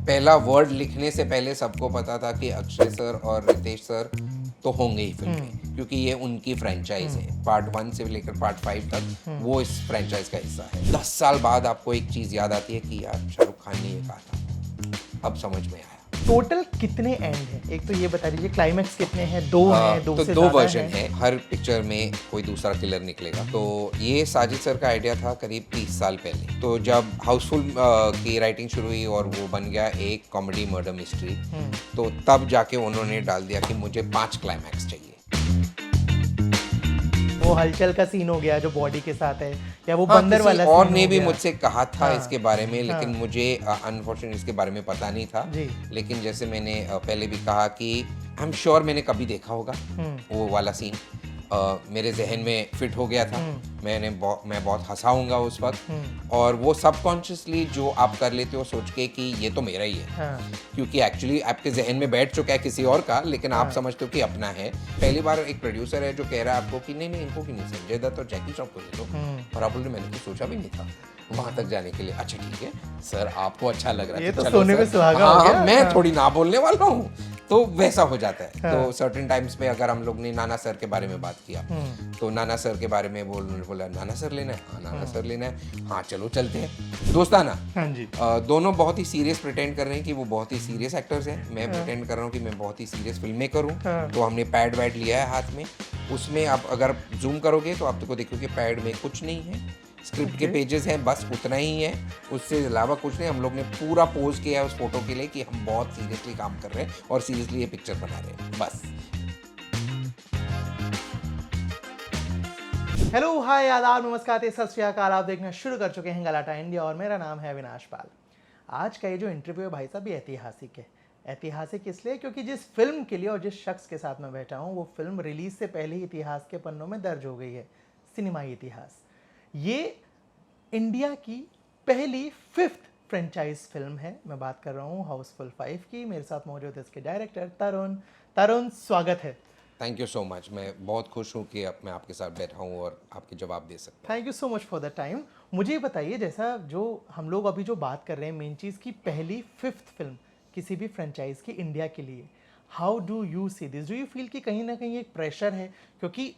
पहला वर्ड लिखने से पहले सबको पता था कि अक्षय सर और रितेश सर तो होंगे ही फिल्म में, क्योंकि ये उनकी फ्रेंचाइज है। पार्ट 1 से लेकर पार्ट 5 तक वो इस फ्रेंचाइज का हिस्सा है। 10 साल बाद आपको एक चीज़ याद आती है कि यार शाहरुख खान ने ये कहा था, अब समझ में आया। टोटल कितने एंड हैं? एक तो ये बता दीजिए, क्लाइमैक्स कितने हैं? दो हैं, दो तो से दो ज़्यादा वर्जन हैं? है, हर पिक्चर में कोई दूसरा किलर निकलेगा। तो ये साजिद सर का आइडिया था करीब 30 साल पहले। तो जब हाउसफुल की राइटिंग शुरू हुई और वो बन गया एक कॉमेडी मर्डर मिस्ट्री, तो तब जाके उन्होंने डाल दिया कि मुझे 5 क्लाइमैक्स चाहिए। वो हलचल का सीन हो गया जो बॉडी के साथ है, या वो हाँ, बंदर किसी वाला और सीन ने हो भी गया? मुझसे कहा था हाँ, इसके बारे में, लेकिन हाँ, मुझे अनफॉर्चुनेटली इसके बारे में पता नहीं था। जी। लेकिन जैसे मैंने पहले भी कहा कि आई एम श्योर मैंने कभी देखा होगा वो वाला सीन। मेरे जहन में फिट हो गया था। मैं बहुत हंसाऊंगा उस वक्त, और वो सबकॉन्शियसली जो आप कर लेते हो सोच के कि ये तो मेरा ही है, हाँ, क्योंकि एक्चुअली आपके जहन में बैठ चुका है किसी और का, लेकिन आप समझते हो कि अपना है। पहली बार एक प्रोड्यूसर है जो कह रहा है आपको कि नहीं नहीं इनको की नहीं, संजय दत्त और जैकी श्रॉफ को ले लो, और आप बोल रहे मैंने तो सोचा भी नहीं था वहां तक जाने के लिए। अच्छा ठीक है सर, आपको अच्छा लग रहा है ये तो चलो सोने पे सर। सुहागा हो हाँ, गया। मैं हाँ। थोड़ी ना बोलने वाला हूँ, तो वैसा हो जाता है। तो सर्टेन टाइम्स में अगर हम लोग ने नाना सर के बारे में बात किया, तो नाना सर के बारे में बोला नाना सर लेना है, हाँ नाना सर लेना है, हाँ चलो चलते हैं दोस्ताना। हाँ जी। दोनों बहुत ही सीरियस प्रिटेंड कर रहे हैं कि वो बहुत ही सीरियस एक्टर्स हैं। मैं प्रिटेंड कर रहा हूँ कि मैं बहुत ही सीरियस फिल्म मेकर हूँ। तो हमने पैड वैड लिया है हाथ में। उसमें आप अगर जूम करोगे तो आपको देखोगे पैड में कुछ नहीं है, स्क्रिप्ट के पेजेस हैं, बस उतना ही है, उससे अलावा कुछ नहीं। हम लोग ने पूरा पोज किया है उस फोटो के लिए कि हम बहुत सीरियसली काम कर रहे हैं और सीरियसली ये पिक्चर बना रहे हैं, बस। हेलो, हाय, आदाब, नमस्कार, सत श्री अकाल। आप देखना शुरू कर चुके हैं गलाटा इंडिया और मेरा नाम है अविनाश पाल। आज का ये जो इंटरव्यू है भाई साहब, ये ऐतिहासिक है। ऐतिहासिक इसलिए क्योंकि जिस फिल्म के लिए और जिस शख्स के साथ मैं बैठा हूँ, वो फिल्म रिलीज से पहले ही इतिहास के पन्नों में दर्ज हो गई है, सिनेमाई इतिहास। ये इंडिया की पहली 5th फ्रेंचाइज फिल्म है। मैं बात कर रहा हूँ हाउसफुल 5 की। मेरे साथ मौजूद है इसके डायरेक्टर तरुण। तरुण, स्वागत है। Thank you so much. मैं बहुत खुश हूँ कि अब मैं आपके साथ बैठा हूँ और आपके जवाब दे सकता हूँ। Thank you so much for the time. मुझे ये बताइए, जैसा जो हम लोग अभी जो बात कर रहे हैं, मेन चीज़ की पहली 5th फिल्म किसी भी फ्रेंचाइज की इंडिया के लिए, how do you see this? Do you feel कि कहीं ना कहीं एक प्रेशर है? क्योंकि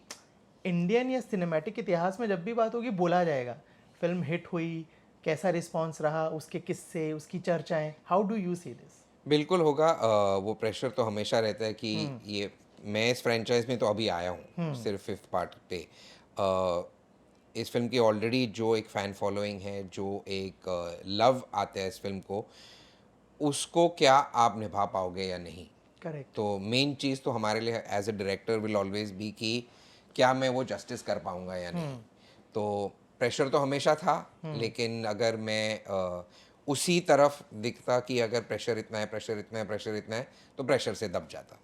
इंडियन या सिनेमैटिक इतिहास में जब भी बात होगी बोला जाएगा फिल्म हिट हुई, कैसा रिस्पॉन्स रहा, उसके किस्से, उसकी चर्चाएं। How do you see this? बिल्कुल होगा। वो प्रेशर तो हमेशा रहता है कि ये मैं इस फ्रेंचाइज में तो अभी आया हूँ सिर्फ 5th पार्ट पे। इस फिल्म की ऑलरेडी जो एक फ़ैन फॉलोइंग है, जो एक लव आता है इस फिल्म को, उसको क्या आप निभा पाओगे या नहीं। करेक्ट। तो मेन चीज़ तो हमारे लिए as a director will always be कि क्या मैं वो जस्टिस कर पाऊँगा या नहीं। तो प्रेशर तो हमेशा था, लेकिन अगर मैं उसी तरफ दिखता कि अगर प्रेशर इतना है, प्रेशर इतना है, प्रेशर इतना है, तो प्रेशर से दब जाता।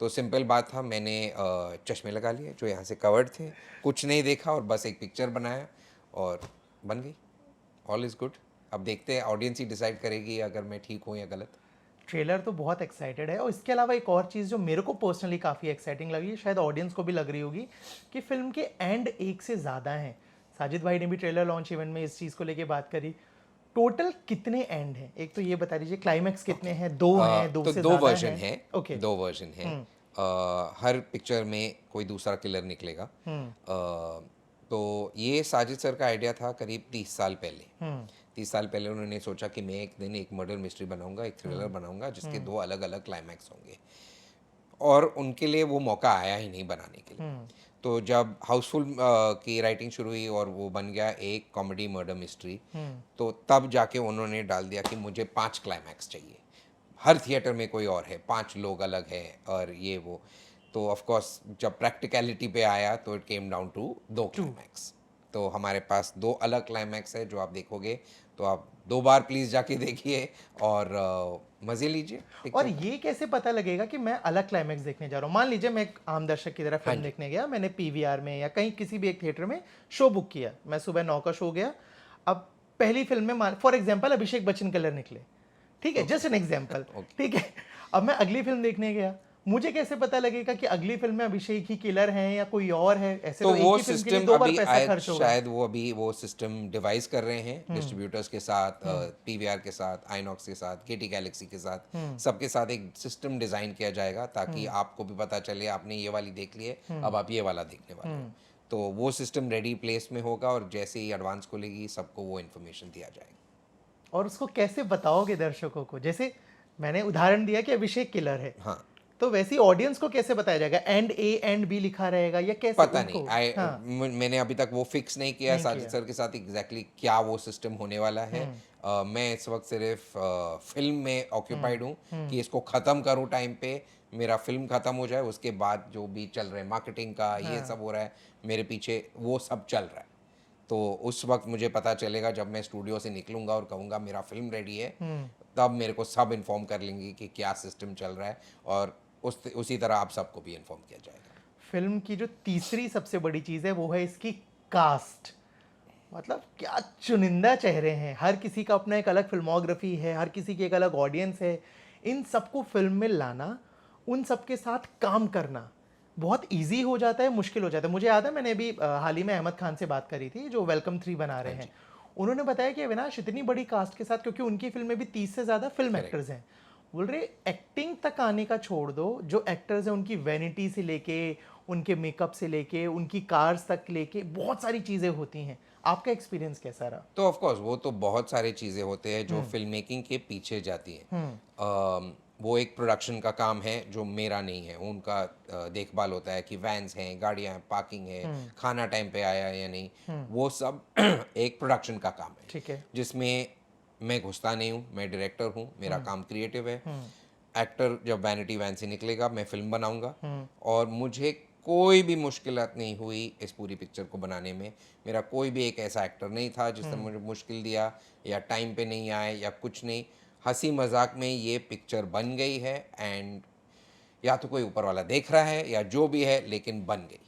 तो सिंपल बात था, मैंने चश्मे लगा लिए जो यहाँ से कवर्ड थे, कुछ नहीं देखा और बस एक पिक्चर बनाया और बन गई। All is good. अब देखते हैं, ऑडियंस ही डिसाइड करेगी अगर मैं ठीक हूँ या गलत। ट्रेलर तो बहुत एक्साइटेड है, और इसके अलावा एक और चीज़ जो मेरे को पर्सनली काफ़ी एक्साइटिंग लगी, शायद ऑडियंस को भी लग रही होगी, कि फिल्म के एंड एक से ज़्यादा हैं। साजिद भाई ने भी ट्रेलर लॉन्च इवेंट में इस चीज़ को लेके बात करी। टोटल कितने एंड हैं? एक तो ये बता दीजिए, क्लाइमैक्स कितने हैं? दो हैं, दो तो से दो ज़्यादा वर्जन हैं? है। ओके। दो वर्जन है। हर पिक्चर में कोई दूसरा किलर निकलेगा। तो ये साजिद सर का आइडिया था करीब 30 साल पहले। 30 साल पहले उन्होंने सोचा कि मैं एक दिन एक मर्डर मिस्ट्री बनाऊंगा, एक थ्रिलर बनाऊंगा जिसके 2 अलग अलग क्लाइमैक्स होंगे, और उनके लिए वो मौका आया ही नहीं बनाने के लिए। तो जब हाउसफुल की राइटिंग शुरू हुई और वो बन गया एक कॉमेडी मर्डर मिस्ट्री, तो तब जाके उन्होंने डाल दिया कि मुझे 5 क्लाइमैक्स चाहिए। हर थिएटर में कोई और है, 5 लोग अलग हैं और ये वो। तो ऑफ कोर्स जब प्रैक्टिकलिटी पे आया तो it came down to 2 climax. तो हमारे पास 2 अलग क्लाइमैक्स है जो आप देखोगे, तो आप 2 बार प्लीज़ जाके देखिए और मज़े लीजिए और पिक्चर। ये कैसे पता लगेगा कि मैं अलग क्लाइमैक्स देखने जा रहा हूँ? मान लीजिए मैं एक आम दर्शक की तरह हाँ फिल्म जी। देखने गया, मैंने पीवीआर में या कहीं किसी भी एक थिएटर में शो बुक किया, मैं सुबह 9 का शो गया। अब पहली फिल्म में for example Abhishek Bachchan colour निकले, ठीक है, जस्ट एन एग्जाम्पल, ओके। ठीक है। अब मैं अगली फिल्म देखने गया, मुझे कैसे पता लगेगा कि अगली फिल्म में अभिषेक ही किलर हैं या कोई और है? ऐसे तो तो एक वो ही फिल्म के लिए सिस्टम 2 बार अभी पैसा खर्च होगा। शायद वो अभी वो सिस्टम डिवाइस कर रहे हैं डिस्ट्रीब्यूटर्स के साथ, पीवीआर के साथ, आइनॉक्स के साथ, केटी गैलेक्सी के साथ, सबके साथ एक सिस्टम डिजाइन किया जाएगा ताकि आपको भी पता चले आपने ये वाली देख ली है, अब आप ये वाला देखने वाले हो। तो वो सिस्टम रेडी प्लेस में होगा और जैसे ही एडवांस खुलेगी सबको वो इन्फॉर्मेशन दिया जाएगा। और उसको कैसे बताओगे दर्शकों को? जैसे मैंने उदाहरण दिया कि अभिषेक किलर है, हाँ, तो वैसे ही ऑडियंस को कैसे बताया जाएगा? एंड ए एंड बी लिखा रहेगा या कैसे पता उनको? नहीं। हाँ, मैंने अभी तक वो फिक्स नहीं किया नहीं साजिद किया। सर के साथ एग्जैक्टली क्या वो सिस्टम होने वाला है। मैं इस वक्त सिर्फ फिल्म में ऑक्यूपाइड हूँ कि इसको ख़त्म करूँ टाइम पे, मेरा फिल्म ख़त्म हो जाए, उसके बाद जो भी चल रहा है मार्केटिंग का ये सब हो रहा है मेरे पीछे, वो सब चल रहा है। तो उस वक्त मुझे पता चलेगा जब मैं स्टूडियो से निकलूंगा और कहूँगा मेरा फिल्म रेडी है, तब मेरे को सब इन्फॉर्म कर लेंगे कि क्या सिस्टम चल रहा है और उसी तरह आप सबको भी इन्फॉर्म किया जाएगा। फिल्म की जो तीसरी सबसे बड़ी चीज़ है वो है इसकी कास्ट। मतलब क्या चुनिंदा चेहरे हैं, हर किसी का अपना एक अलग फिल्मोग्राफी है, हर किसी की एक अलग ऑडियंस है। इन सबको फिल्म में लाना, उन सबके साथ काम करना बहुत इजी हो जाता है, मुश्किल हो जाता है। मुझे याद है मैंने अभी हाल ही में अहमद खान से बात करी थी जो वेलकम 3 बना रहे हैं। उन्होंने बताया कि अविनाश इतनी बड़ी कास्ट के साथ, क्योंकि उनकी फिल्म में भी 30 से ज़्यादा फिल्म एक्टर्स हैं, बोल रहे एक्टिंग तक आने का छोड़ दो, जो एक्टर्स हैं उनकी वैनिटी से लेके, उनके मेकअप से लेके, उनकी कार्स तक लेके बहुत सारी चीज़ें होती हैं। आपका एक्सपीरियंस कैसा रहा? तो ऑफ कोर्स वो तो बहुत सारी चीज़ें होते हैं जो फिल्म मेकिंग के पीछे जाती हैं। वो एक प्रोडक्शन का काम है जो मेरा नहीं है, उनका देखभाल होता है कि वैन्स हैं, गाड़ियाँ हैं, पार्किंग है, खाना टाइम पे आया है या नहीं, वो सब एक प्रोडक्शन का काम है ठीक है। जिसमें मैं घुसता नहीं हूँ। मैं डायरेक्टर हूँ, मेरा काम क्रिएटिव है। एक्टर जब वैनिटी वैन से निकलेगा मैं फिल्म बनाऊंगा और मुझे कोई भी मुश्किलात नहीं हुई इस पूरी पिक्चर को बनाने में। मेरा कोई भी एक ऐसा एक्टर नहीं था जिसने मुझे मुश्किल दिया या टाइम पे नहीं आए या कुछ नहीं। हंसी मजाक में ये पिक्चर बन गई है एंड या तो कोई ऊपर वाला देख रहा है या जो भी है, लेकिन बन गई।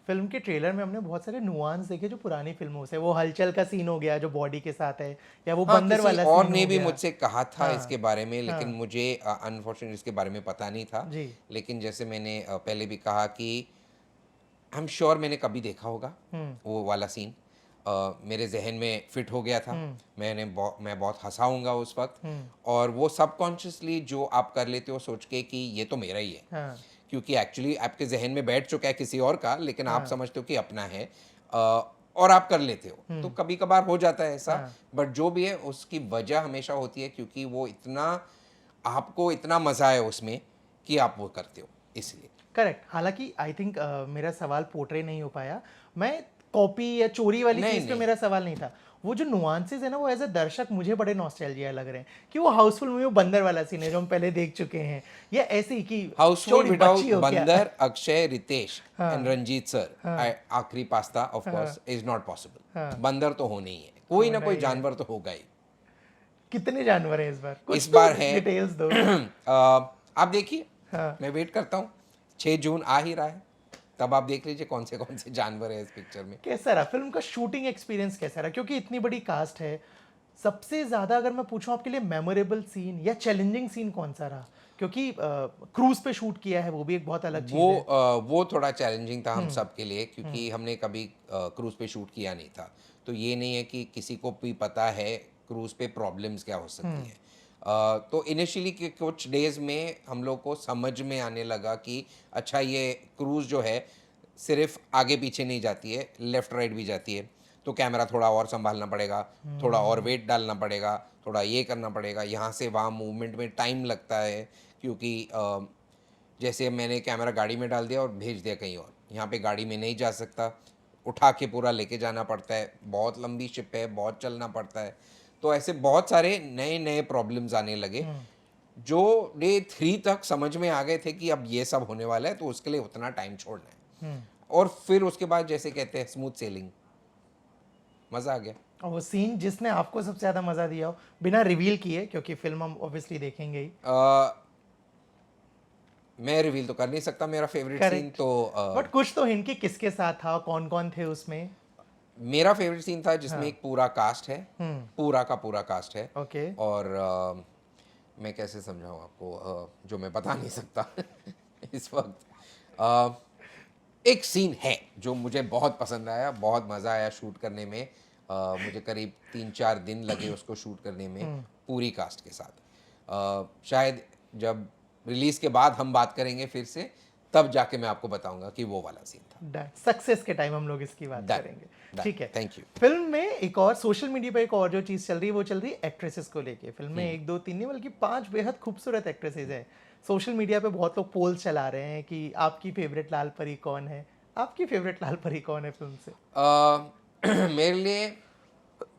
फिल्म के ट्रेलर में हमने बहुत सारे नुआंस देखे जो पुरानी फिल्मों से, वो हलचल का सीन हो गया जो बॉडी के साथ है, या वो हाँ, बंदर किसी वाला और सीन ने हो भी गया। मुझसे कहा था हाँ, इसके बारे में, लेकिन हाँ, मुझे अनफॉर्चुनेटली इसके बारे में पता नहीं था। जी। लेकिन जैसे मैंने पहले भी कहा कि आई एम श्योर मैंने कभी देखा होगा वो वाला सीन। मेरे जहन में फिट हो गया था। मैं बहुत हंसाऊंगा उस वक्त। और वो सबकॉन्शियसली जो आप कर लेते हो सोच के कि ये तो मेरा ही है, हाँ, क्योंकि एक्चुअली आपके जहन में बैठ चुका है किसी और का, लेकिन आप हाँ, समझते हो कि अपना है और आप कर लेते हो। तो कभी कभार हो जाता है ऐसा, हाँ। बट जो भी है उसकी वजह हमेशा होती है क्योंकि वो इतना आपको इतना मजा है उसमें कि आप वो करते हो, इसलिए। करेक्ट। हालांकि आई थिंक मेरा सवाल पोर्ट्रे नहीं हो पाया। मैं कॉपी या चोरी वाली नहीं चीज़ पे नहीं, मेरा सवाल नहीं था। वो जो नुआंसेस है ना, वो एज अ दर्शक मुझे बड़े नॉस्टैल्जिया लग रहे हैं कि वो हाउसफुल में वो बंदर वाला सीन है जो हम पहले देख चुके हैं, या ऐसे ही कि हाउसफुल चोरी विदाउट बच्ची हो क्या? बंदर, अक्षय, रितेश हाँ, एंड रंजीत सर, हाँ, आखिरी पास्ता ऑफ हाँ, कोर्स इज नॉट पॉसिबल। हाँ, बंदर तो होने ही है, कोई ना होना कोई ही है। जानवर तो होगा ही। कितने जानवर हैं इस बार? इस कुछ तो बार है डिटेल्स दो। आप देखिए, हाँ। मैं वेट करता हूँ। 6 जून आ ही रहा है, तब आप देख लीजिए कौन से जानवर है इस पिक्चर में। कैसा रहा फिल्म का शूटिंग एक्सपीरियंस? कैसा रहा, क्योंकि इतनी बड़ी कास्ट है? सबसे ज्यादा अगर मैं पूछूं आपके लिए मेमोरेबल सीन या चैलेंजिंग सीन कौन सा रहा? क्योंकि क्रूज पे शूट किया है, वो भी एक बहुत अलग चीज है। वो थोड़ा चैलेंजिंग था हम सब के लिए क्योंकि हमने कभी क्रूज पे शूट किया नहीं था। तो ये नहीं है कि किसी को भी पता है क्रूज पे प्रॉब्लम्स क्या हो सकती है। तो इनिशियली के कुछ डेज में हम लोग को समझ में आने लगा कि अच्छा ये क्रूज जो है सिर्फ आगे पीछे नहीं जाती है, लेफ्ट राइट भी जाती है। तो कैमरा थोड़ा और संभालना पड़ेगा, थोड़ा और वेट डालना पड़ेगा, थोड़ा ये करना पड़ेगा, यहाँ से वहाँ मूवमेंट में टाइम लगता है क्योंकि जैसे मैंने कैमरा गाड़ी में डाल दिया और भेज दिया कहीं और, यहाँ पे गाड़ी में नहीं जा सकता, उठा के पूरा लेके जाना पड़ता है, बहुत लंबी शिप है, बहुत चलना पड़ता है। तो ऐसे बहुत सारे नए नए प्रॉब्लम्स आने लगे जो डे 3 तक समझ में आ गए थे कि अब ये सब होने वाला है, तो उसके लिए उतना टाइम छोड़ना है। और फिर उसके बाद जैसे कहते हैं स्मूथ सेलिंग, मज़ा आ गया। और वो सीन जिसने आपको सबसे ज्यादा मजा दिया हो, बिना रिवील किए, क्योंकि फिल्म हम ऑब्वियसली देखेंगे ही। मैं रिवील तो कर नहीं सकता मेरा फेवरेट सीन। करेक्ट। तो बट कुछ तो हिंट कि किसके साथ था, कौन कौन थे उसमें? मेरा फेवरेट सीन था जिसमें एक पूरा कास्ट है, पूरा का पूरा कास्ट है। ओके। और मैं कैसे समझाऊं आपको जो मैं बता नहीं सकता इस वक्त। एक सीन है जो मुझे बहुत पसंद आया, बहुत मज़ा आया शूट करने में। मुझे करीब 3-4 दिन लगे उसको शूट करने में पूरी कास्ट के साथ। शायद जब रिलीज़ के बाद हम बात करेंगे फिर से, तब जाके मैं आपको बताऊंगा कि वो वाला सीन था। डन, सक्सेस के टाइम हम लोग इसकी बात Done. करेंगे। Done. ठीक है, Thank you. फिल्म में एक और सोशल मीडिया पे एक और जो चीज चल रही है वो चल रही है एक्ट्रेसेस को लेके। फिल्म में 1 2 3 नहीं बल्कि 5 बेहद खूबसूरत एक्ट्रेसेस हैं। सोशल मीडिया पे बहुत लोग पोल चला रहे हैं कि आपकी फेवरेट लाल परी कौन है। आपकी फेवरेट लाल परी कौन है फिल्म से? मेरे लिए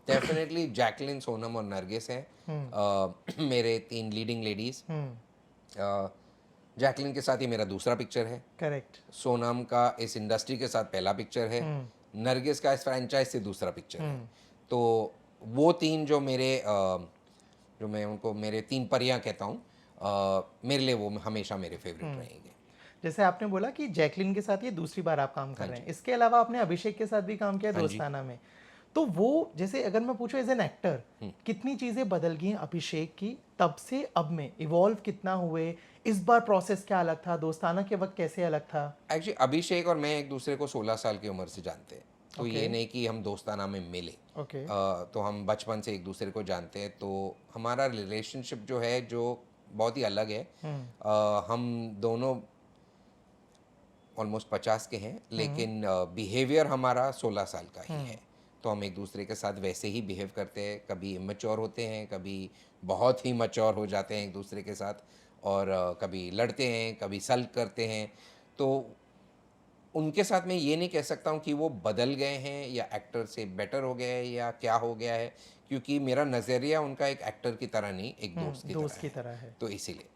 डेफिनेटली जैकलिन, सोनम और नरगिस हैं मेरे 3 लीडिंग लेडीज। जैकलिन के साथ ये मेरा दूसरा पिक्चर है। करेक्ट। सोनम का इस इंडस्ट्री के साथ पहला पिक्चर है। नरगिस का इस फ्रेंचाइज से दूसरा पिक्चर है। तो वो 3 जो मेरे जो मैं उनको मेरे 3 परियां कहता हूँ, मेरे लिए वो हमेशा मेरे फेवरेट रहेंगे। जैसे आपने बोला कि जैकलिन के साथ ये दूसरी बार आप काम कर रहे हैं, इसके अलावा आपने अभिषेक के साथ भी काम किया दोस्ताना में। तो वो जैसे अगर मैं पूछूं एज एन एक्टर कितनी चीजें बदल गई हैं अभिषेक की तब से अब में, इवॉल्व कितना हुए, इस बार प्रोसेस क्या अलग था, दोस्ताना के वक्त कैसे अलग था? एक्चुअली अभिषेक और मैं एक दूसरे को 16 साल की उम्र से जानते हैं। तो ये नहीं कि हम दोस्ताना में मिले। ओके। तो हम बचपन से एक दूसरे को जानते हैं। तो हमारा रिलेशनशिप जो है जो बहुत ही अलग है। हम दोनों ऑलमोस्ट 50 के हैं, लेकिन बिहेवियर हमारा 16 साल का ही है। तो हम एक दूसरे के साथ वैसे ही बिहेव करते हैं। कभी इमेच्योर होते हैं, कभी बहुत ही मैच्योर हो जाते हैं एक दूसरे के साथ, और कभी लड़ते हैं, कभी सल्ट करते हैं। तो उनके साथ मैं ये नहीं कह सकता हूँ कि वो बदल गए हैं या एक्टर से बेटर हो गए हैं या क्या हो गया है, क्योंकि मेरा नज़रिया उनका एक एक्टर की तरह नहीं, एक दोस्त की तरह है। तो इसीलिए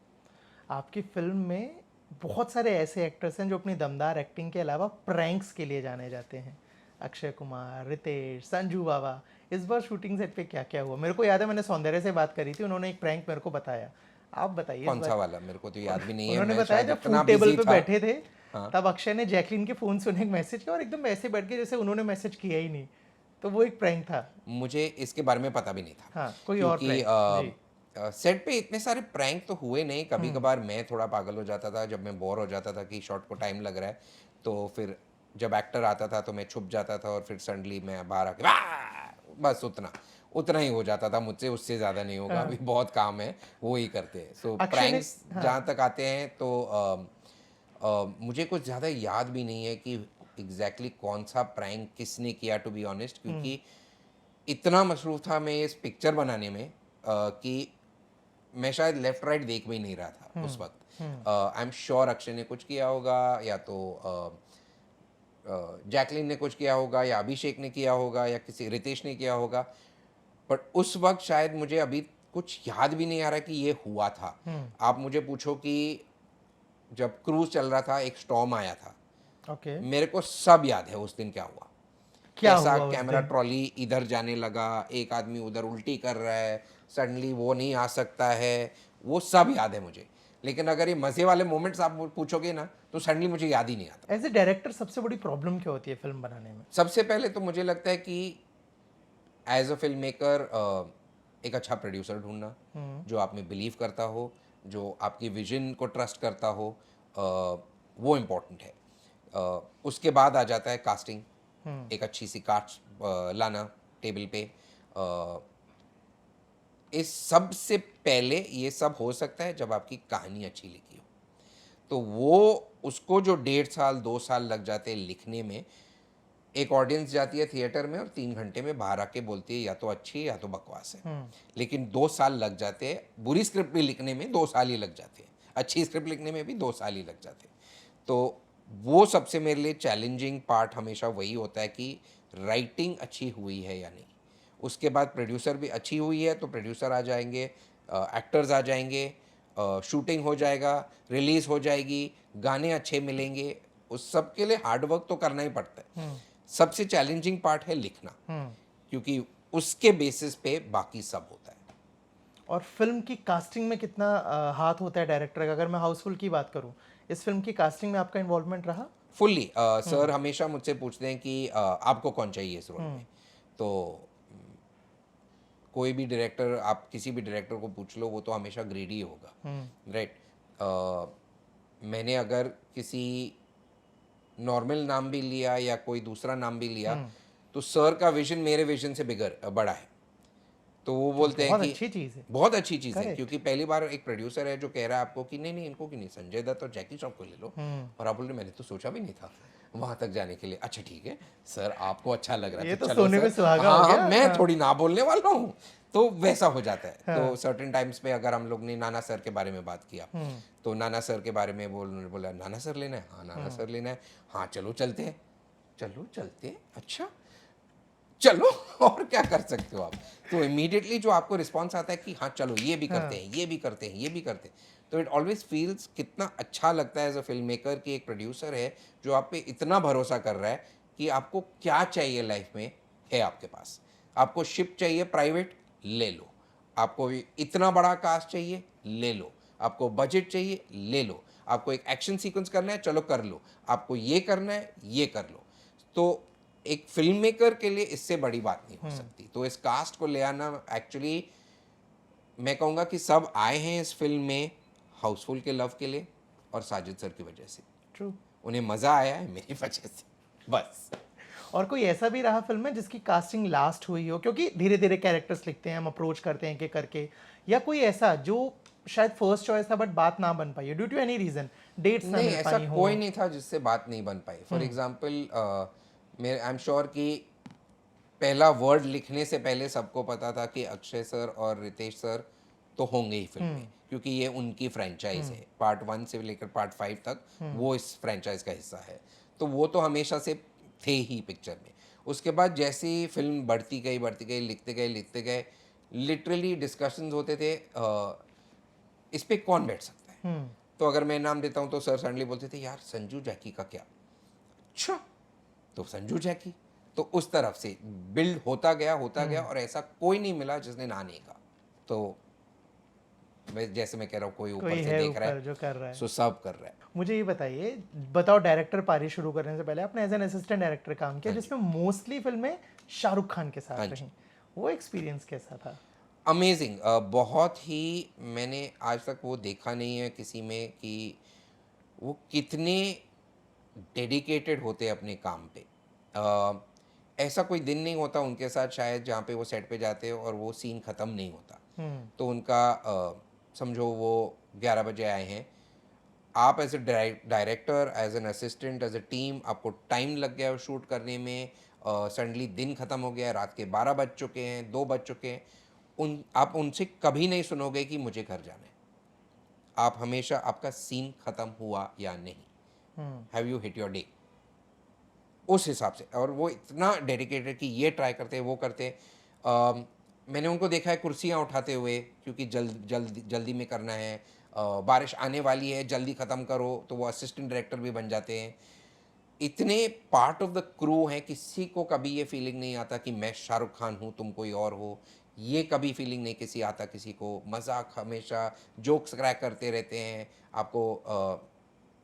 आपकी फिल्म में बहुत सारे ऐसे एक्टर्स हैं जो अपनी दमदार एक्टिंग के अलावा प्रैंक्स के लिए जाने जाते हैं। अक्षय कुमार, रितेश, संजू बाबा। इस बार शूटिंग सेट पे क्या क्या हुआ? मेरे को याद है मैंने सौंदर्य से बात करी थी, उन्होंने एक प्रैंक मेरे को बताया। आप बताइए इस कौन सा बार। वाला मेरे को तो याद भी नहीं है। उन्होंने मैं बताया शायद जब इतना फूड टेबल बिजी पे था। बैठे थे हाँ। तब अक्षय ने जैकलिन के फोन से उन्हें एक मैसेज किया और एकदम ऐसे बैठ गए जैसे उन्होंने मैसेज किया ही नहीं। तो वो एक प्रैंक था। मुझे इसके बारे में पता भी नहीं था। हाँ, कोई और क्योंकि प्रैंक जी। सेट पे इतने सारे प्रैंक तो हुए नहीं। कभी कभार मैं थोड़ा पागल हो जाता था जब मैं बोर हो जाता था कि शॉट को टाइम लग रहा है। तो फिर जब एक्टर आता था तो मैं छुप जाता था और फिर सडनली मैं बाहर आके "वाह!" बस उतना उतना ही हो जाता था मुझसे, उससे ज़्यादा नहीं होगा। अभी बहुत काम है, वो ही करते हैं। सो अक्षय ने प्रैंक्स जहाँ तक आते हैं तो मुझे कुछ ज़्यादा याद भी नहीं है कि एग्जैक्टली कौन सा प्रैंक किसने किया, टू बी ऑनेस्ट। क्योंकि इतना मसरूफ था मैं इस पिक्चर बनाने में कि मैं शायद लेफ्ट राइट देख भी नहीं रहा था उस वक्त। आई एम श्योर अक्षय ने कुछ किया होगा, या तो जैकलिन ने कुछ किया होगा, या अभिषेक ने किया होगा, या किसी रितेश ने किया होगा। बट उस वक्त शायद मुझे अभी कुछ याद भी नहीं आ रहा कि ये हुआ था। आप मुझे पूछो कि जब क्रूज चल रहा था, एक स्टॉर्म आया था, ओके। मेरे को सब याद है उस दिन क्या हुआ। क्या कैसा हुआ उस कैमरा दिन? ट्रॉली इधर जाने लगा, एक आदमी उधर उल्टी कर रहा है, सडनली वो नहीं आ सकता है, वो सब याद है मुझे। लेकिन अगर ये मज़े वाले मोमेंट्स आप पूछोगे ना तो सडनली मुझे याद ही नहीं आता। एज ए डायरेक्टर सबसे बड़ी प्रॉब्लम क्या होती है फिल्म बनाने में? सबसे पहले तो मुझे लगता है कि एज अ फिल्म मेकर एक अच्छा प्रोड्यूसर ढूंढना जो आप में बिलीव करता हो, जो आपकी विजन को ट्रस्ट करता हो, वो इम्पोर्टेंट है। उसके बाद आ जाता है कास्टिंग। एक अच्छी सी कास्ट लाना टेबल पे। इस सब से पहले ये सब हो सकता है जब आपकी कहानी अच्छी लिखी हो। तो वो उसको जो 1.5 साल 2 साल लग जाते हैं लिखने में, एक ऑडियंस जाती है थिएटर में और 3 घंटे में बाहर आके बोलती है या तो अच्छी है या तो बकवास है। लेकिन 2 साल लग जाते हैं। बुरी स्क्रिप्ट भी लिखने में 2 साल ही लग जाते हैं, अच्छी स्क्रिप्ट लिखने में भी 2 साल ही लग जाते हैं। तो वो सबसे मेरे लिए चैलेंजिंग पार्ट हमेशा वही होता है कि राइटिंग अच्छी हुई है या नहीं। उसके बाद प्रोड्यूसर भी अच्छी हुई है तो प्रोड्यूसर आ जाएंगे, एक्टर्स आ जाएंगे, शूटिंग हो जाएगा, रिलीज़ हो जाएगी, गाने अच्छे मिलेंगे। उस सब के लिए हार्ड वर्क तो करना ही पड़ता है। सबसे चैलेंजिंग पार्ट है लिखना, क्योंकि उसके बेसिस पे बाकी सब होता है। और फिल्म की कास्टिंग में कितना हाथ होता है डायरेक्टर का? अगर मैं हाउसफुल की बात करूं, इस फिल्म की कास्टिंग में आपका इन्वॉल्वमेंट रहा? फुल्ली। सर हमेशा मुझसे पूछते हैं कि आपको कौन चाहिए इस रोल में। तो कोई भी डायरेक्टर, आप किसी भी डायरेक्टर को पूछ लो, वो तो हमेशा ग्रेडी होगा, राइट। मैंने अगर किसी नॉर्मल नाम भी लिया या कोई दूसरा नाम भी लिया, तो सर का विजन मेरे विजन से बड़ा है। तो वो बोलते हैं बहुत कि अच्छी चीज़ है। बहुत अच्छी चीज़ है, Correct. क्योंकि पहली बार एक प्रोड्यूसर है जो कह रहा है आपको कि नहीं नहीं इनको क्यों नहीं, संजय दत्त और जैकी श्रॉफ को ले लो। और आप बोल रहे मैंने तो सोचा भी नहीं था वहां तक जाने के लिए। अच्छा ठीक है सर, आपको अच्छा लग रहा है ये तो चलो सोने पे सर। सुहागा हाँ हो गया। हाँ, मैं थोड़ी ना बोलने वाला हूँ। तो वैसा हो जाता है। तो सर्टेन टाइम्स पे अगर हम लोग ने नाना सर के बारे में बात किया, तो नाना सर के बारे में बोला नाना सर लेना है, हाँ नाना सर लेना है, हाँ चलो चलते हैं, चलो चलते हैं, अच्छा चलो। और क्या कर सकते हो आप। तो इमीडिएटली जो आपको रिस्पॉन्स आता है कि हाँ चलो ये भी करते हैं, ये भी करते हैं, ये भी करते हैं, तो इट ऑलवेज फील्स कितना अच्छा लगता है एज अ फिल्म मेकर कि एक प्रोड्यूसर है जो आप पे इतना भरोसा कर रहा है कि आपको क्या चाहिए लाइफ में है आपके पास। आपको शिप चाहिए प्राइवेट, ले लो। आपको इतना बड़ा कास्ट चाहिए, ले लो। आपको बजट चाहिए, ले लो। आपको एक एक्शन सीक्वेंस करना है, चलो कर लो। आपको ये करना है, ये कर लो। तो एक फिल्म मेकर के लिए इससे बड़ी बात नहीं हो सकती। तो इस कास्ट को ले आना, एक्चुअली मैं कहूँगा कि सब आए हैं इस फिल्म में हाउसफुल के लव के लिए और साजिद सर की वजह से। ट्रू। उन्हें मज़ा आया है मेरी वजह से, बस। और कोई ऐसा भी रहा फिल्म में जिसकी कास्टिंग लास्ट हुई हो, क्योंकि धीरे धीरे कैरेक्टर्स लिखते हैं, हम अप्रोच करते हैं कि करके, या कोई ऐसा जो शायद फर्स्ट चॉइस था बट बात ना बन पाई due to any reason, dates ना नहीं, मिल ऐसा पाई हो? कोई नहीं था जिससे बात नहीं बन पाई। फॉर एग्जाम्पल मेरे आई एम श्योर कि पहला वर्ड लिखने से पहले सबको पता था कि अक्षय सर और रितेश सर तो होंगे ही फिल्म में, क्योंकि ये उनकी फ्रेंचाइज है। पार्ट 1 से लेकर पार्ट 5 तक वो इस फ्रेंचाइज का हिस्सा है, तो वो तो हमेशा से थे ही पिक्चर में। उसके बाद जैसे ही फिल्म बढ़ती गई, लिखते गए, लिटरली डिस्कशंस होते थे इस पे कौन बैठ सकता है। तो अगर मैं नाम देता हूँ तो सर सडनली बोलते थे यार संजू जैकी का क्या, अच्छा तो संजू जैकी। तो उस तरफ से बिल्ड होता गया और ऐसा कोई नहीं मिला जिसने ना नहीं कहा। तो जैसे मैं कह रहा हूँ कोई ऊपर कोई से है देख रहा ऊपर है जो कर रहा है। सो सब कर रहा है। मुझे ये बताइए, बताओ डायरेक्टर पारी शुरू करने से पहले आपने एज एन असिस्टेंट डायरेक्टर काम किया, जिसमें मोस्टली फिल्में शाहरुख खान के साथ रहीं, वो एक्सपीरियंस कैसा था? अमेजिंग, बहुत ही। मैंने आज तक वो देखा नहीं है किसी में कि वो कितने डेडिकेटेड होते अपने काम पे। ऐसा कोई दिन नहीं होता उनके साथ शायद जहाँ पे वो सेट पे जाते और वो सीन ख़त्म नहीं होता। तो उनका समझो वो 11 बजे आए हैं, आप as a director, as an assistant, as a team, आपको टाइम लग गया शूट करने में। सडनली दिन ख़त्म हो गया, रात के 12 बज चुके हैं, 2 बज चुके हैं। आप उनसे कभी नहीं सुनोगे कि मुझे घर जाना है। आप हमेशा आपका सीन ख़त्म हुआ या नहीं, have you hit your day, उस हिसाब से। और वो इतना डेडिकेटेड कि ये ट्राई करते वो करते। मैंने उनको देखा है कुर्सियाँ उठाते हुए, क्योंकि जल्दी में करना है, बारिश आने वाली है जल्दी ख़त्म करो, तो वो असिस्टेंट डायरेक्टर भी बन जाते हैं। इतने पार्ट ऑफ द क्रू हैं, किसी को कभी ये फीलिंग नहीं आता कि मैं शाहरुख खान हूँ तुम कोई और हो। ये कभी फीलिंग नहीं किसी आता किसी को। मजाक हमेशा, जोक्स क्रैक करते रहते हैं, आपको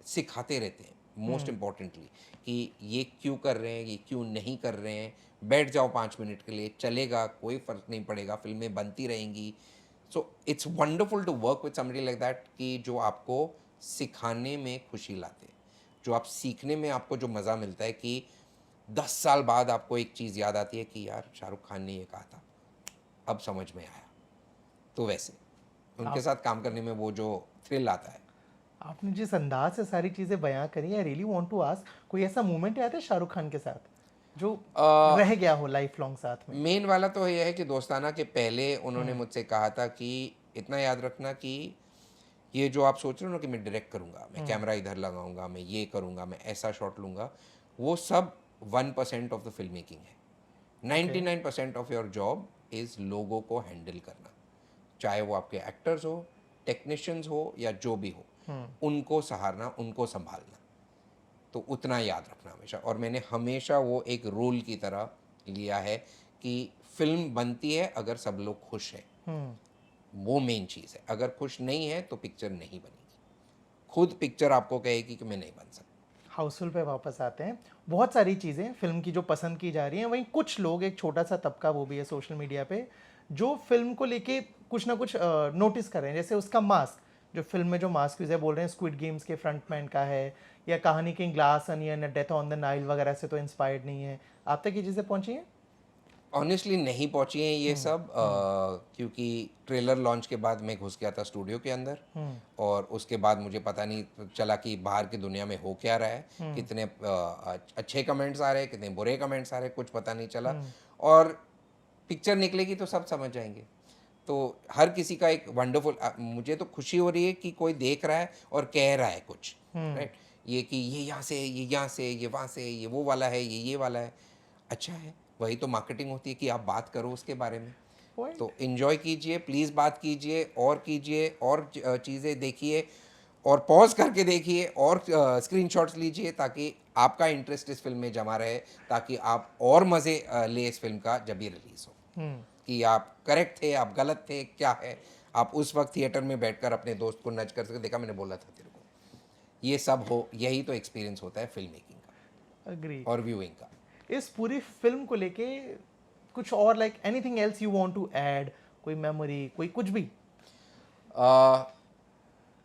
सिखाते रहते हैं मोस्ट इम्पॉर्टेंटली कि ये क्यों कर रहे हैं, ये क्यों नहीं कर रहे हैं। बैठ जाओ 5 मिनट के लिए, चलेगा, कोई फ़र्क नहीं पड़ेगा, फिल्में बनती रहेंगी। So it's wonderful to work with somebody like that, कि जो आपको सिखाने में खुशी लाते हैं, जो आप सीखने में आपको जो मज़ा मिलता है कि 10 साल बाद आपको एक चीज़ याद आती है कि यार शाहरुख खान ने ये कहा था, अब समझ में आया। तो वैसे उनके साथ काम करने में वो जो थ्रिल आता है। आपने जिस अंदाज से सारी चीज़ें बयां करी, I really want to ask, कोई ऐसा मोमेंट याद है शाहरुख खान के साथ जो रह गया हो लाइफ लॉन्ग साथ में? मेन वाला तो ये है कि दोस्ताना के पहले उन्होंने मुझसे कहा था कि इतना याद रखना कि ये जो आप सोच रहे हो ना कि मैं डायरेक्ट करूँगा, मैं कैमरा इधर लगाऊंगा, मैं ये करूँगा, मैं ऐसा शॉट लूँगा, वो सब 1% ऑफ द फिल्म मेकिंग है। 99% ऑफ योर जॉब इज़ लोगों को हैंडल करना, चाहे वो आपके एक्टर्स हो, टेक्नीशियंस हो, या जो भी हो, उनको सहारना, उनको संभालना। तो उतना याद रखना हमेशा। और मैंने हमेशा वो एक रूल की तरह लिया है कि फिल्म बनती है अगर सब लोग खुश हैं, वो मेन चीज़ है। अगर खुश नहीं है तो पिक्चर नहीं बनेगी। खुद पिक्चर आपको कहेगी कि मैं नहीं बन सकता। हाउसफुल पे वापस आते हैं। बहुत सारी चीज़ें फिल्म की जो पसंद की जा रही हैं, वहीं कुछ लोग, एक छोटा सा तबका वो भी है सोशल मीडिया पे, जो फिल्म को लेके कुछ ना कुछ नोटिस कर रहे हैं, जैसे उसका मास्क, जो फिल्म में जो मास्क यूज है, बोल रहे हैं स्क्विड गेम्स के फ्रंटमैन का है, या कहानी king glass onion, death on the Nile वगैरह से तो इंस्पायर्ड नहीं है। आप तक ये चीज़ें पहुंची हैं? ऑनेस्टली नहीं पहुंची हैं ये सब, क्योंकि ट्रेलर लॉन्च के बाद मैं घुस गया था स्टूडियो के अंदर, और उसके बाद मुझे पता नहीं चला कि बाहर की दुनिया में हो क्या रहा है, कितने अच्छे कमेंट्स आ रहे हैं, कितने बुरे कमेंट्स आ रहे हैं, कुछ पता नहीं चला। और पिक्चर निकलेगी तो सब समझ जाएंगे। तो हर किसी का एक वंडरफुल, मुझे तो खुशी हो रही है कि कोई देख रहा है और कह रहा है कुछ, राइट, ये कि ये यहाँ से, ये यहाँ से, ये वहाँ से, ये वो वाला है, ये वाला है। अच्छा है, वही तो मार्केटिंग होती है कि आप बात करो उसके बारे में। Point. तो इन्जॉय कीजिए, प्लीज़ बात कीजिए और चीज़ें देखिए, और पॉज करके देखिए, और स्क्रीनशॉट्स लीजिए, ताकि आपका इंटरेस्ट इस फिल्म में जमा रहे, ताकि आप और मज़े ले इस फिल्म का जब ये रिलीज़ हो, कि आप करेक्ट थे, आप गलत थे, क्या है। आप उस वक्त थिएटर में बैठकर अपने दोस्त को नच कर सके, देखा मैंने बोला था तेरे को, ये सब हो। यही तो एक्सपीरियंस होता है फिल्म मेकिंग का अग्री। और व्यूइंग का। इस पूरी फिल्म को लेके कुछ और, like anything else you want to add, कोई मेमोरी, कोई कुछ भी?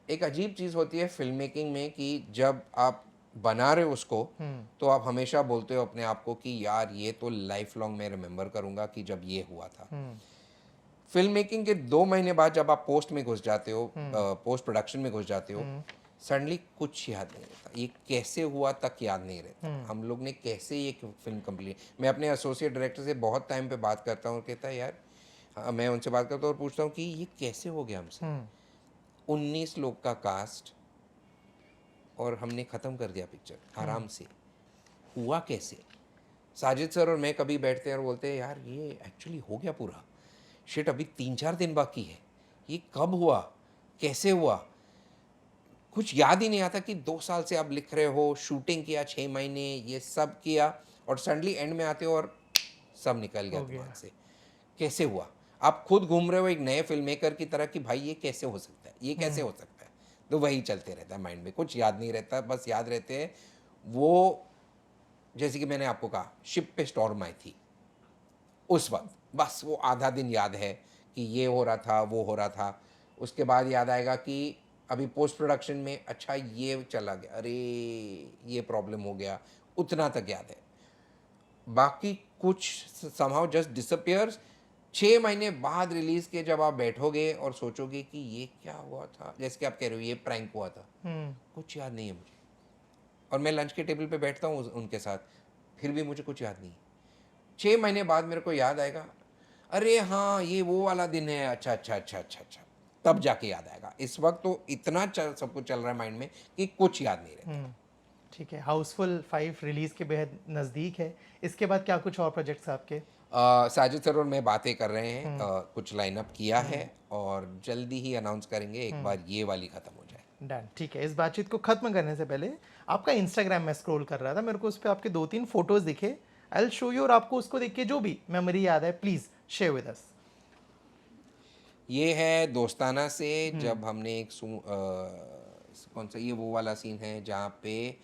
एक अजीब चीज़ होती है फिल्म मेकिंग में कि जब आप बना रहे हो उसको, तो आप हमेशा बोलते हो अपने आप को कि यार ये तो लाइफ लॉन्ग मैं रिमेंबर करूँगा कि जब ये हुआ था। फिल्म मेकिंग के 2 महीने बाद जब आप पोस्ट में घुस जाते हो, पोस्ट प्रोडक्शन में घुस जाते हो, सडनली कुछ याद नहीं रहता, ये कैसे हुआ तक याद नहीं रहता, हम लोग ने कैसे ये फिल्म कंप्लीट। मैं अपने एसोसिएट डायरेक्टर से बहुत टाइम पे बात करता हूँ, कहता है यार, मैं उनसे बात करता हूँ और पूछता हूँ कि ये कैसे हो गया हमसे। 19 लोग का कास्ट, और हमने ख़त्म कर दिया पिक्चर आराम से। हुआ कैसे? साजिद सर और मैं कभी बैठते हैं और बोलते हैं यार ये एक्चुअली हो गया पूरा, शिट अभी 3-4 दिन बाकी है, ये कब हुआ, कैसे हुआ? कुछ याद ही नहीं आता कि 2 साल से आप लिख रहे हो, शूटिंग किया 6 महीने, ये सब किया, और सडनली एंड में आते हो और सब निकल गया दिमाग से। कैसे हुआ? आप खुद घूम रहे हो एक नए फिल्म मेकर की तरह कि भाई ये कैसे हो सकता है, ये कैसे हो सकता है। तो वही चलते रहता है माइंड में, कुछ याद नहीं रहता, बस याद रहते हैं वो, जैसे कि मैंने आपको कहा शिप पे स्टॉर्म आई थी उस वक्त, बस वो आधा दिन याद है कि ये हो रहा था, वो हो रहा था। उसके बाद याद आएगा कि अभी पोस्ट प्रोडक्शन में अच्छा ये चला गया, अरे ये प्रॉब्लम हो गया, उतना तक याद है। बाकी कुछ समहाउ जस्ट डिसअपियर्स। 6 महीने बाद रिलीज के जब आप बैठोगे और सोचोगे कि ये क्या हुआ था, जैसे कि आप कह रहे हो ये प्रैंक हुआ था, कुछ याद नहीं है मुझे। और मैं लंच के टेबल पे बैठता हूँ उनके साथ, फिर भी मुझे कुछ याद नहीं। 6 महीने बाद मेरे को याद आएगा, अरे हाँ ये वो वाला दिन है, अच्छा अच्छा अच्छा अच्छा अच्छा, तब जाके याद आएगा। इस वक्त तो इतना सब कुछ चल रहा है माइंड में कि कुछ याद नहीं रहता। ठीक है, हाउसफुल 5 रिलीज के बेहद नज़दीक है। इसके बाद क्या कुछ और प्रोजेक्ट्स आपके? साजिद सर और मैं बातें कर रहे हैं, कुछ लाइनअप किया है, और जल्दी ही अनाउंस करेंगे एक बार ये वाली ख़त्म हो जाए। डन, ठीक है। इस बातचीत को ख़त्म करने से पहले, आपका इंस्टाग्राम में स्क्रॉल कर रहा था, मेरे को उस पर आपके 2-3 फोटोज़ दिखे। आई विल शो यू, और आपको उसको देख के जो भी मेमोरी याद है प्लीज़ शेयर विद अस। ये है दोस्ताना से, जब हमने एक कौन सा, ये वो वाला सीन है जहाँ पे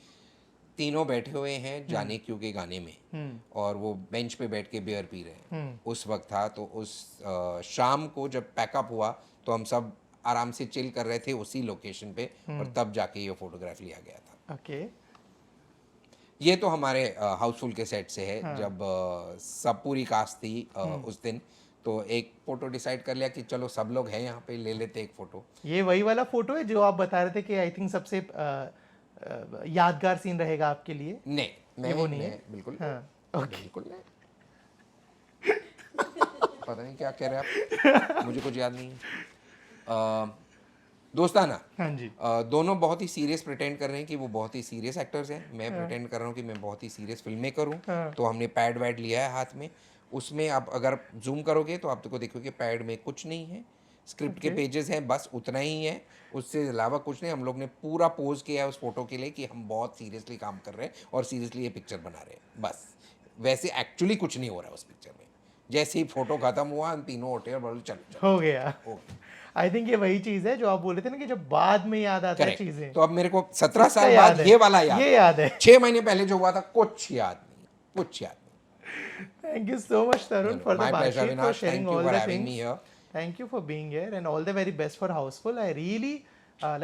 तीनों बैठे हुए हैं जाने क्यों के गाने में, और वो बेंच पे बैठ के बियर पी रहे हैं, उस वक्त था। तो उस शाम को जब पैकअप हुआ तो हम सब आराम से चिल कर रहे थे उसी लोकेशन पे, और तब जाके ये फोटोग्राफ लिया गया था। ओके। ये तो हमारे हाउसफुल के सेट से है, जब सब पूरी कास्ट थी उस दिन, तो एक फोटो डिसाइड कर लिया कि चलो सब लोग हैं यहाँ पे, ले लेते एक फोटो। ये वही वाला फोटो है जो आप बता रहे थे कि आई थिंक सबसे यादगार सीन रहेगा आपके लिए? नहीं, वो नहीं है? बिल्कुल हाँ, ओके। बिल्कुल नहीं। पता नहीं क्या कह रहे हैं आप, मुझे कुछ याद नहीं है। दोस्ताना, हाँ जी। दोनों बहुत ही सीरियस प्रिटेंड कर रहे हैं कि वो बहुत ही सीरियस एक्टर्स हैं। मैं प्रिटेंड कर रहा हूँ कि मैं बहुत ही सीरियस फिल्म मेकर हूँ। तो हमने पैड वैड लिया है हाथ में, उसमें आप अगर जूम करोगे तो आप तो देखोगे पैड में कुछ नहीं है, स्क्रिप्ट के पेजेस हैं, बस उतना ही है, उससे अलावा कुछ नहीं। हम लोग ने पूरा पोज किया है उस फोटो के लिए कि हम बहुत सीरियसली काम कर रहे हैं और सीरियसली ये पिक्चर बना रहे हैं, बस। वैसे एक्चुअली कुछ नहीं हो रहा है उस पिक्चर में। जैसे ही फोटो खत्म हुआ हम तीनों उठे और बोले चलो हो गया। आई थिंक ये वही चीज है जो आप बोल रहे थे ना कि जब बाद में याद आता है चीजें। तो अब मेरे को 17 साल याद बाद है, ये वाला ये याद है। 6 महीने पहले जो हुआ था कुछ याद नहीं, कुछ याद नहीं। Thank you so much, Tarun, for the My pleasure, Baatcheet, for Avinash. sharing Thank you all for the having things. me here. Thank you for being here, and all the very best for Houseful. I really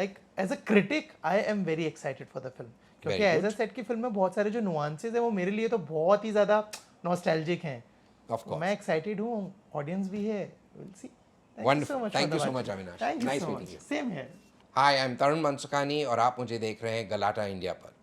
like as a critic, I am very excited for the film. क्योंकि Very as a good. Set की film में बहुत सारे जो nuances हैं वो मेरे लिए तो बहुत ही ज़्यादा नॉस्टैल्जिक हैं. Of तो मैं course. एक्साइटेड हूँ, ऑडियंस भी है. We'll see. Thank you so Wonderful. much Thank for you the so much, Baatcheet. Avinash. Thank you Nice so meeting much. you. Same here. Hi, I'm Tarun Mansukani और आप मुझे देख रहे हैं गलाटा India पर.